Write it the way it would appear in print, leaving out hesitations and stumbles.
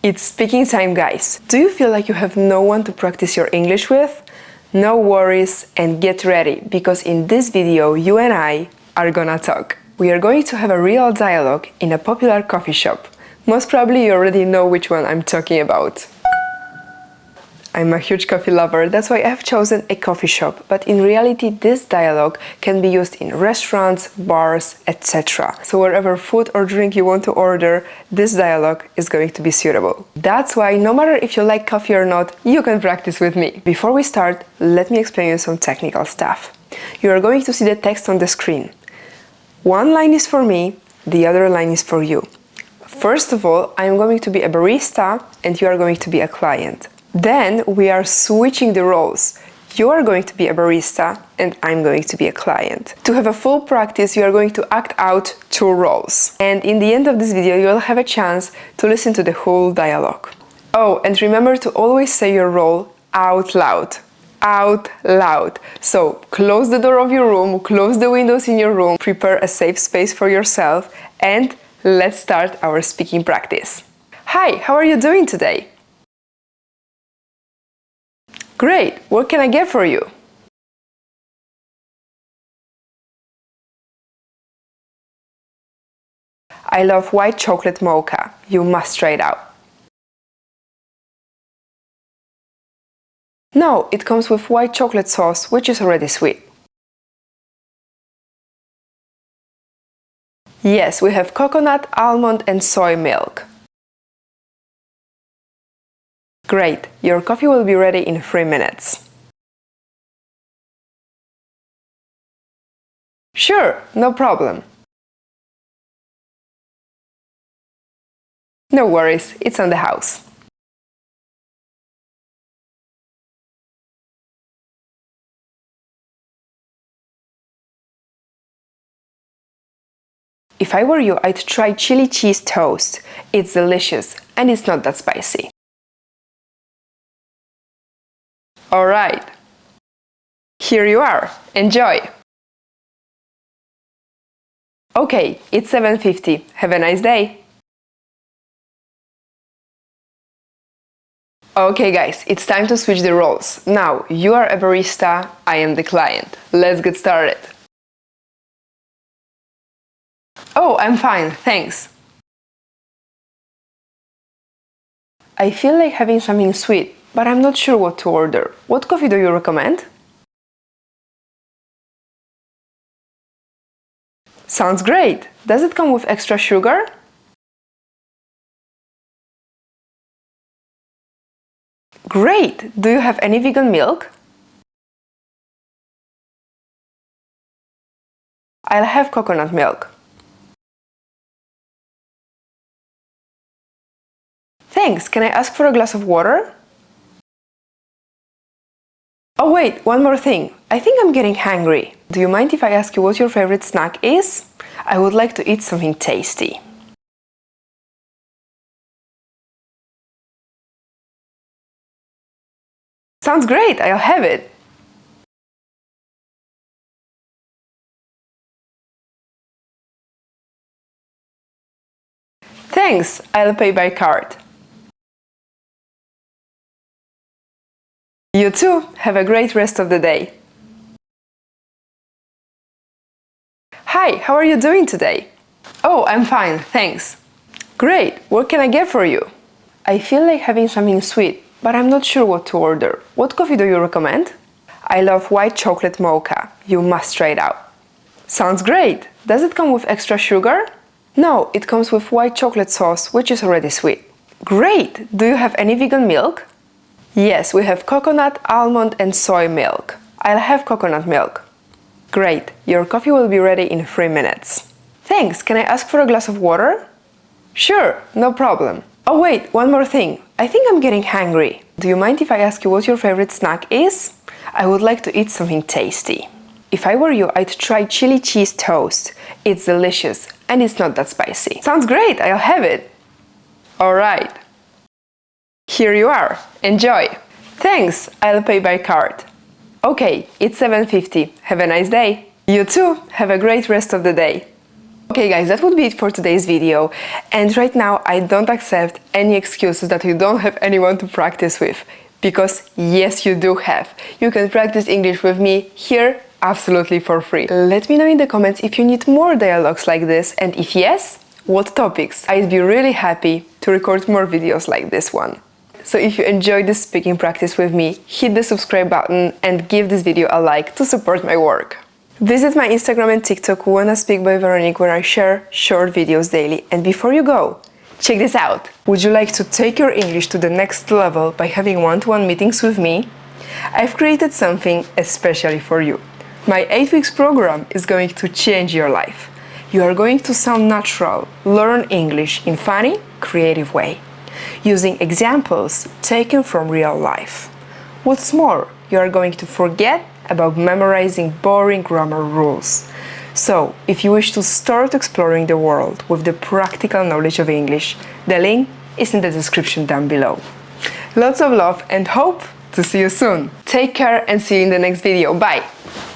It's speaking time, guys! Do you feel like you have no one to practice your English with? No worries and get ready, because in this video you and I are gonna talk. We are going to have a real dialogue in a popular coffee shop. Most probably you already know which one I'm talking about. I'm a huge coffee lover, that's why I've chosen a coffee shop, but in reality this dialogue can be used in restaurants, bars, etc. So wherever food or drink you want to order, this dialogue is going to be suitable. That's why no matter if you like coffee or not, you can practice with me. Before we start, let me explain you some technical stuff. You are going to see the text on the screen. One line is for me, the other line is for you. First of all, I'm going to be a barista and you are going to be a client. Then we are switching the roles. You are going to be a barista and I'm going to be a client. To have a full practice, you are going to act out two roles. And in the end of this video, you'll have a chance to listen to the whole dialogue. Oh, and remember to always say your role out loud. Out loud. So close the door of your room, close the windows in your room, prepare a safe space for yourself, and let's start our speaking practice. Hi, how are you doing today? Great! What can I get for you? I love white chocolate mocha. You must try it out. No, it comes with white chocolate sauce, which is already sweet. Yes, we have coconut, almond and soy milk. Great! Your coffee will be ready in 3 minutes. Sure, no problem. No worries, it's on the house. If I were you, I'd try chili cheese toast. It's delicious and it's not that spicy. Alright, here you are, enjoy! Okay, it's 7:50, have a nice day! Okay guys, it's time to switch the roles. Now, you are a barista, I am the client. Let's get started! Oh, I'm fine, thanks! I feel like having something sweet, but I'm not sure what to order. What coffee do you recommend? Sounds great! Does it come with extra sugar? Great! Do you have any vegan milk? I'll have coconut milk. Thanks! Can I ask for a glass of water? Oh wait, one more thing. I think I'm getting hungry. Do you mind if I ask you what your favorite snack is? I would like to eat something tasty. Sounds great, I'll have it. Thanks, I'll pay by card. You too, have a great rest of the day. Hi, how are you doing today? Oh, I'm fine, thanks. Great, what can I get for you? I feel like having something sweet, but I'm not sure what to order. What coffee do you recommend? I love white chocolate mocha. You must try it out. Sounds great! Does it come with extra sugar? No, it comes with white chocolate sauce, which is already sweet. Great! Do you have any vegan milk? Yes, we have coconut, almond and soy milk. I'll have coconut milk. Great! Your coffee will be ready in 3 minutes. Thanks! Can I ask for a glass of water? Sure, no problem. Oh wait, one more thing. I think I'm getting hungry. Do you mind if I ask you what your favorite snack is? I would like to eat something tasty. If I were you, I'd try chili cheese toast. It's delicious and it's not that spicy. Sounds great, I'll have it. Alright. Here you are, enjoy! Thanks, I'll pay by card. Okay, it's 7:50, have a nice day. You too, have a great rest of the day. Okay guys, that would be it for today's video. And right now I don't accept any excuses that you don't have anyone to practice with. Because yes, you do have. You can practice English with me here absolutely for free. Let me know in the comments if you need more dialogues like this, and if yes, what topics. I'd be really happy to record more videos like this one. So if you enjoyed this speaking practice with me, hit the subscribe button and give this video a like to support my work. Visit my Instagram and TikTok wannaspeakbyveroniq, where I share short videos daily. And before you go, check this out! Would you like to take your English to the next level by having one-to-one meetings with me? I've created something especially for you. My 8 weeks program is going to change your life. You are going to sound natural, learn English in funny, creative way, using examples taken from real life. What's more, you are going to forget about memorizing boring grammar rules. So, if you wish to start exploring the world with the practical knowledge of English, the link is in the description down below. Lots of love and hope to see you soon. Take care and see you in the next video. Bye!